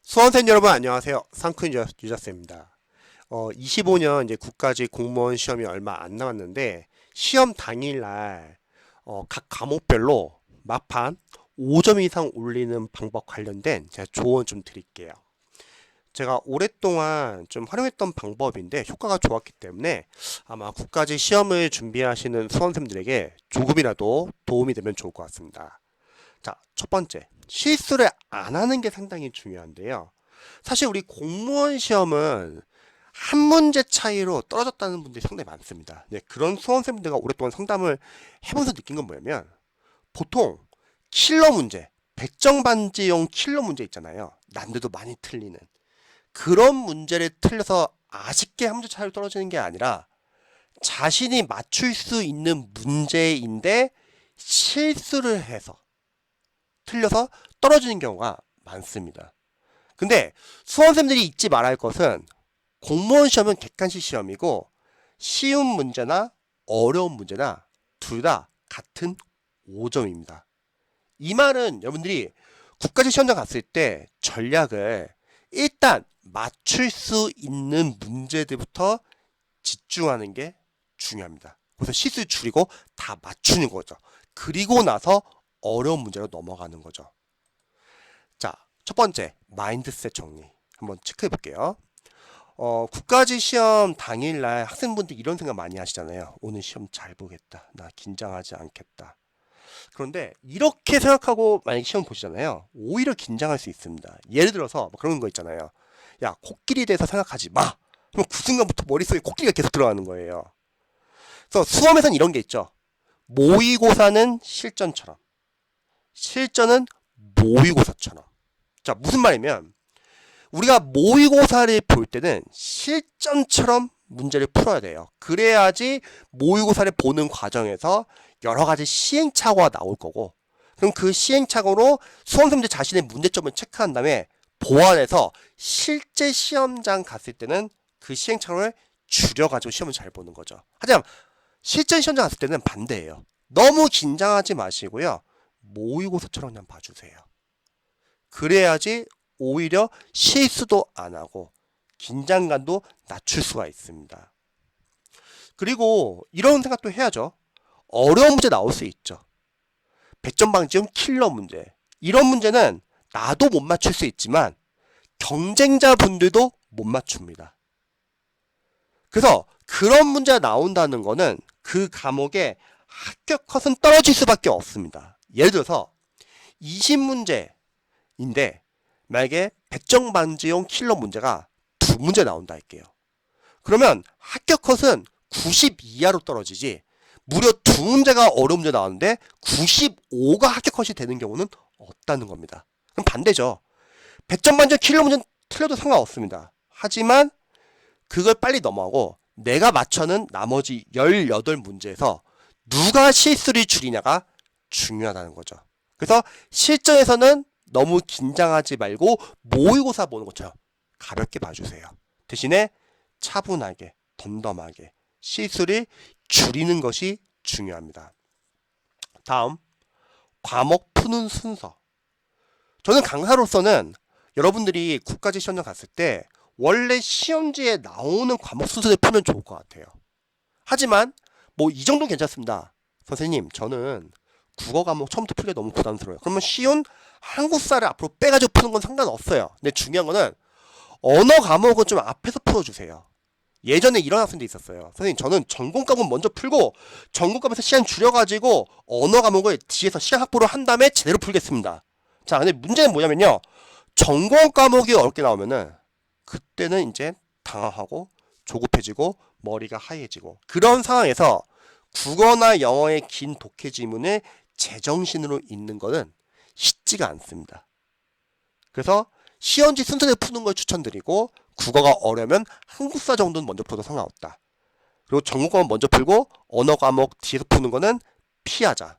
수험생 여러분 안녕하세요. 상큰 유자쌤입니다. 25년 이제 국가직 공무원 시험이 얼마 안 남았는데 시험 당일날 각 과목별로 막판 5점 이상 올리는 방법 관련된 제가 조언 좀 드릴게요. 제가 오랫동안 좀 활용했던 방법인데 효과가 좋았기 때문에 아마 국가직 시험을 준비하시는 수험생들에게 조금이라도 도움이 되면 좋을 것 같습니다. 자, 첫 번째. 실수를 안 하는 게 상당히 중요한데요. 사실 우리 공무원 시험은 한 문제 차이로 떨어졌다는 분들이 상당히 많습니다. 네, 그런 수험생분들과 오랫동안 상담을 해보면서 느낀 건 뭐냐면 보통 킬러 문제, 백정반지용 킬러 문제 있잖아요. 남들도 많이 틀리는 그런 문제를 틀려서 아쉽게 한 문제 차이로 떨어지는 게 아니라 자신이 맞출 수 있는 문제인데 실수를 해서 틀려서 떨어지는 경우가 많습니다. 근데 수험생들이 잊지 말아야 할 것은 공무원 시험은 객관식 시험이고 쉬운 문제나 어려운 문제나 둘 다 같은 5점입니다. 이 말은 여러분들이 국가직 시험장 갔을 때 전략을 일단 맞출 수 있는 문제들부터 집중하는 게 중요합니다. 그래서 실수 줄이고 다 맞추는 거죠. 그리고 나서 어려운 문제로 넘어가는 거죠. 자, 첫 번째, 마인드셋 정리. 한번 체크해 볼게요. 국가직 시험 당일날 학생분들 이런 생각 많이 하시잖아요. 오늘 시험 잘 보겠다. 나 긴장하지 않겠다. 그런데 이렇게 생각하고 만약에 시험 보시잖아요. 오히려 긴장할 수 있습니다. 예를 들어서 뭐 그런 거 있잖아요. 야, 코끼리에 대해서 생각하지 마. 그럼 그 순간부터 머릿속에 코끼리가 계속 들어가는 거예요. 그래서 수험에서는 이런 게 있죠. 모의고사는 실전처럼. 실전은 모의고사처럼. 자, 무슨 말이면 우리가 모의고사를 볼 때는 실전처럼 문제를 풀어야 돼요. 그래야지 모의고사를 보는 과정에서 여러 가지 시행착오가 나올 거고, 그럼 그 시행착오로 수험생들 자신의 문제점을 체크한 다음에 보완해서 실제 시험장 갔을 때는 그 시행착오를 줄여가지고 시험을 잘 보는 거죠. 하지만 실전 시험장 갔을 때는 반대예요. 너무 긴장하지 마시고요. 모의고사처럼 그냥 봐주세요. 그래야지 오히려 실수도 안 하고 긴장감도 낮출 수가 있습니다. 그리고 이런 생각도 해야죠. 어려운 문제 나올 수 있죠. 백전방지용 킬러 문제. 이런 문제는 나도 못 맞출 수 있지만 경쟁자분들도 못 맞춥니다. 그래서 그런 문제가 나온다는 거는 그 과목의 합격 컷은 떨어질 수밖에 없습니다. 예를 들어서 20문제인데 만약에 백정반지용 킬러 문제가 두 문제 나온다 할게요. 그러면 합격 컷은 90 이하로 떨어지지 무려 두 문제가 어려운 문제 나왔는데 95가 합격 컷이 되는 경우는 없다는 겁니다. 그럼 반대죠. 백정반지용 킬러 문제는 틀려도 상관없습니다. 하지만 그걸 빨리 넘어가고 내가 맞춰는 나머지 18문제에서 누가 실수를 줄이냐가 중요하다는 거죠. 그래서 실전에서는 너무 긴장하지 말고 모의고사 보는 것처럼 가볍게 봐주세요. 대신에 차분하게, 덤덤하게 실수를 줄이는 것이 중요합니다. 다음, 과목 푸는 순서. 저는 강사로서는 여러분들이 국가직 시험장 갔을 때 원래 시험지에 나오는 과목 순서를 풀면 좋을 것 같아요. 하지만 뭐 이 정도는 괜찮습니다. 선생님, 저는 국어 과목 처음부터 풀기가 너무 부담스러워요. 그러면 쉬운 한국사를 앞으로 빼가지고 푸는 건 상관없어요. 근데 중요한 거는 언어 과목은 좀 앞에서 풀어주세요. 예전에 이런 학생도 있었어요. 선생님, 저는 전공 과목 먼저 풀고 전공 과목에서 시간 줄여가지고 언어 과목을 뒤에서 시간 확보를 한 다음에 제대로 풀겠습니다. 자, 근데 문제는 뭐냐면요. 전공 과목이 어렵게 나오면은 그때는 이제 당황하고 조급해지고 머리가 하얘지고 그런 상황에서 국어나 영어의 긴 독해 지문을 제정신으로 읽는 것은 쉽지가 않습니다. 그래서 시험지 순서대로 푸는 걸 추천드리고 국어가 어려우면 한국사 정도는 먼저 풀어도 상관없다. 그리고 전공 과목 먼저 풀고 언어 과목 뒤에서 푸는 거는 피하자.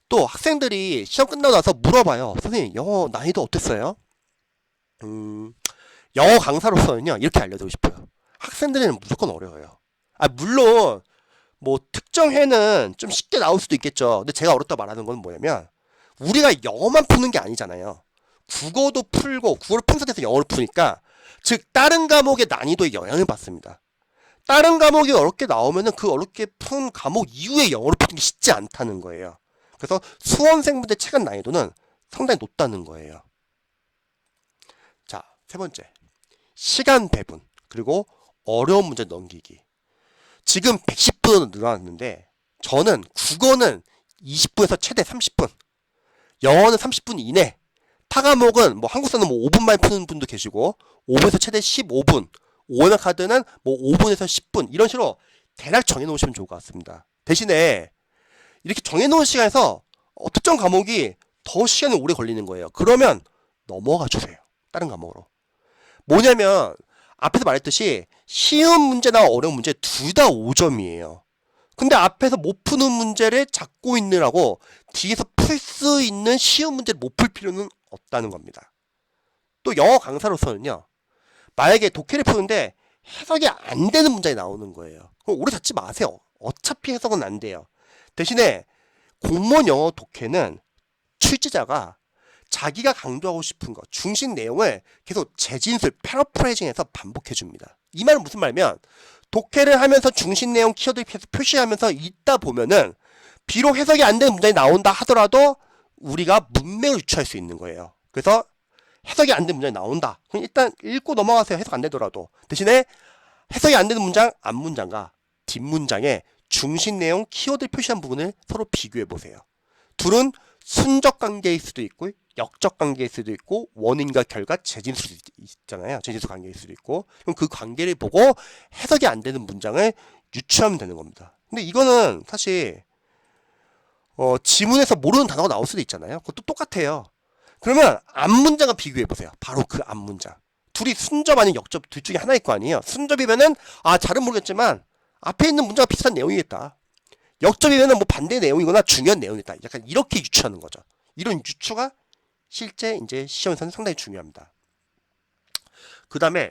또 학생들이 시험 끝나고 나서 물어봐요. 선생님, 영어 난이도 어땠어요? 영어 강사로서는요, 이렇게 알려드리고 싶어요. 학생들은 무조건 어려워요. 물론 뭐 특정 회는 좀 쉽게 나올 수도 있겠죠. 근데 제가 어렵다 말하는 건 뭐냐면 우리가 영어만 푸는 게 아니잖아요. 국어도 풀고 국어를 푼 상태에서 영어를 푸니까 즉 다른 과목의 난이도에 영향을 받습니다. 다른 과목이 어렵게 나오면은 그 어렵게 푼 과목 이후에 영어를 푸는 게 쉽지 않다는 거예요. 그래서 수험생분들 체감 난이도는 상당히 높다는 거예요. 자, 세 번째. 시간 배분 그리고 어려운 문제 넘기기. 지금 110분으로 늘어났는데 저는 국어는 20분에서 최대 30분, 영어는 30분 이내, 타 과목은 뭐 한국사는 뭐 5분 만에 푸는 분도 계시고 5분에서 최대 15분, 오해나 카드는 뭐 5분에서 10분 이런 식으로 대략 정해놓으시면 좋을 것 같습니다. 대신에 이렇게 정해놓은 시간에서 특정 과목이 더 시간이 오래 걸리는 거예요. 그러면 넘어가 주세요. 다른 과목으로. 뭐냐면 앞에서 말했듯이 쉬운 문제나 어려운 문제 둘 다 5점이에요. 근데 앞에서 못 푸는 문제를 잡고 있느라고 뒤에서 풀 수 있는 쉬운 문제를 못 풀 필요는 없다는 겁니다. 또 영어 강사로서는요. 만약에 독해를 푸는데 해석이 안 되는 문장이 나오는 거예요. 그럼 오래 잡지 마세요. 어차피 해석은 안 돼요. 대신에 공무원 영어 독해는 출제자가 자기가 강조하고 싶은 것, 중심 내용을 계속 재진술, 패러프레이징해서 반복해 줍니다. 이 말은 무슨 말이면 독해를 하면서 중심 내용 키워드 계속 표시하면서 읽다 보면은 비록 해석이 안 되는 문장이 나온다 하더라도 우리가 문맥을 유추할 수 있는 거예요. 그래서 해석이 안 되는 문장이 나온다. 그럼 일단 읽고 넘어가세요. 해석 안 되더라도. 대신에 해석이 안 되는 문장, 앞문장과 뒷문장에 중심 내용 키워드 표시한 부분을 서로 비교해 보세요. 둘은 순적 관계일 수도 있고 역적 관계일 수도 있고 원인과 결과 재진수 있잖아요. 재진수 관계일 수도 있고 그럼 그 관계를 보고 해석이 안 되는 문장을 유추하면 되는 겁니다. 근데 이거는 사실 지문에서 모르는 단어가 나올 수도 있잖아요. 그것도 똑같아요. 그러면 앞문장과 비교해 보세요. 바로 그 앞문장. 둘이 순접 아닌 역접 둘 중에 하나일 거 아니에요. 순접이면은 잘은 모르겠지만 앞에 있는 문장과 비슷한 내용이겠다. 역접이면은 뭐 반대 내용이거나 중요한 내용이다. 약간 이렇게 유추하는 거죠. 이런 유추가 실제 이제 시험에서는 상당히 중요합니다. 그 다음에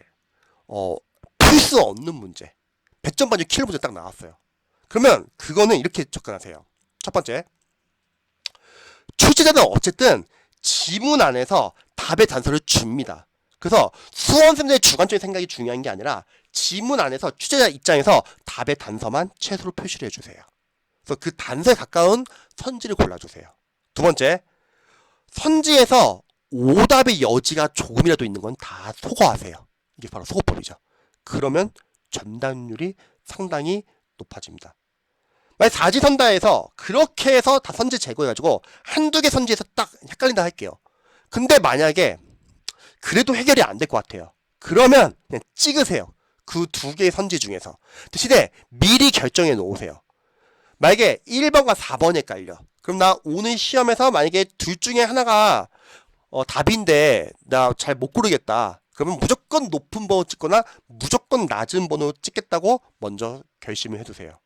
풀 수 없는 문제. 100점 반지 킬러 문제 딱 나왔어요. 그러면 그거는 이렇게 접근하세요. 첫 번째. 출제자는 어쨌든 지문 안에서 답의 단서를 줍니다. 그래서 수험생들의 주관적인 생각이 중요한 게 아니라 지문 안에서 출제자 입장에서 답의 단서만 최소로 표시를 해주세요. 그래서 그 단서에 가까운 선지를 골라주세요. 두 번째, 선지에서 오답의 여지가 조금이라도 있는 건 다 소거하세요. 이게 바로 소거법이죠. 그러면 전답률이 상당히 높아집니다. 만약 사지선다에서 그렇게 해서 다 선지 제거해가지고 한두 개 선지에서 딱 헷갈린다 할게요. 근데 만약에 그래도 해결이 안 될 것 같아요. 그러면 그냥 찍으세요. 그 두 개의 선지 중에서. 대신에 미리 결정해 놓으세요. 만약에 1번과 4번에 깔려. 그럼 나 오늘 시험에서 만약에 둘 중에 하나가 답인데 나 잘 못 고르겠다. 그러면 무조건 높은 번호 찍거나 무조건 낮은 번호 찍겠다고 먼저 결심을 해두세요.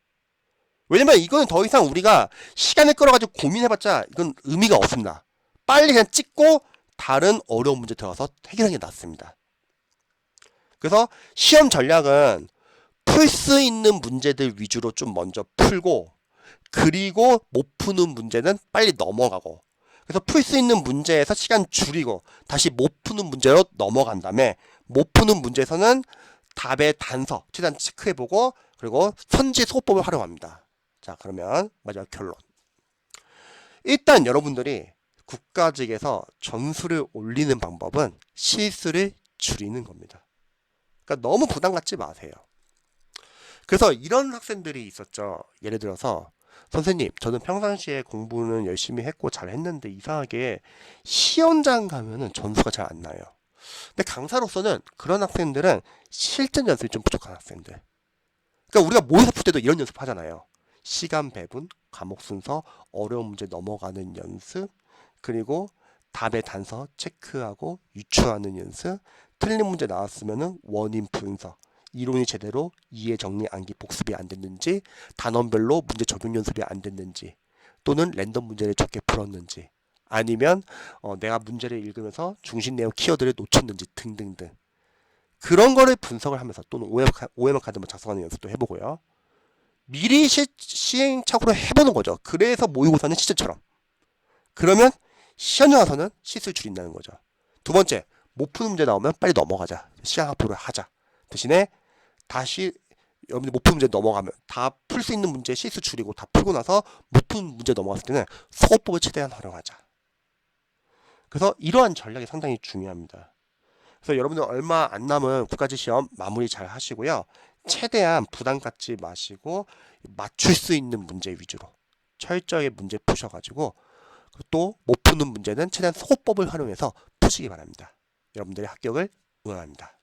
왜냐면 이거는 더 이상 우리가 시간을 끌어가지고 고민해봤자 이건 의미가 없습니다. 빨리 그냥 찍고 다른 어려운 문제 들어가서 해결하는 게 낫습니다. 그래서 시험 전략은 풀 수 있는 문제들 위주로 좀 먼저 풀고 그리고 못 푸는 문제는 빨리 넘어가고 그래서 풀 수 있는 문제에서 시간 줄이고 다시 못 푸는 문제로 넘어간 다음에 못 푸는 문제에서는 답의 단서 최대한 체크해보고 그리고 선지 소법을 활용합니다. 자, 그러면 마지막 결론. 일단 여러분들이 국가직에서 점수를 올리는 방법은 실수를 줄이는 겁니다. 그러니까 너무 부담 갖지 마세요. 그래서 이런 학생들이 있었죠. 예를 들어서 선생님, 저는 평상시에 공부는 열심히 했고 잘했는데 이상하게 시험장 가면은 점수가 잘 안 나요. 근데 강사로서는 그런 학생들은 실전 연습이 좀 부족한 학생들. 그러니까 우리가 모의고사 풀 때도 이런 연습 하잖아요. 시간 배분, 과목 순서, 어려운 문제 넘어가는 연습, 그리고 답의 단서 체크하고 유추하는 연습, 틀린 문제 나왔으면은 원인 분석, 이론이 제대로 이해 정리 암기 복습이 안 됐는지, 단원별로 문제 적용 연습이 안 됐는지, 또는 랜덤 문제를 적게 풀었는지, 아니면 내가 문제를 읽으면서 중심 내용 키워드를 놓쳤는지 등등등. 그런 거를 분석을 하면서 또는 OMR 카드만 작성하는 연습도 해보고요. 미리 시행착오를 해보는 거죠. 그래서 모의고사는 실전처럼. 그러면 시험장 와서는 실수를 줄인다는 거죠. 두 번째, 못 푸는 문제 나오면 빨리 넘어가자. 시간 확보를 하자. 대신에 다시 여러분들 못 푸는 문제 넘어가면 다 풀 수 있는 문제 실수 줄이고 다 풀고 나서 못 푸는 문제 넘어갔을 때는 소거법을 최대한 활용하자. 그래서 이러한 전략이 상당히 중요합니다. 그래서 여러분들 얼마 안 남은 국가직 시험 마무리 잘 하시고요. 최대한 부담 갖지 마시고 맞출 수 있는 문제 위주로 철저하게 문제 푸셔가지고 또 못 푸는 문제는 최대한 소거법을 활용해서 푸시기 바랍니다. 여러분들의 합격을 응원합니다.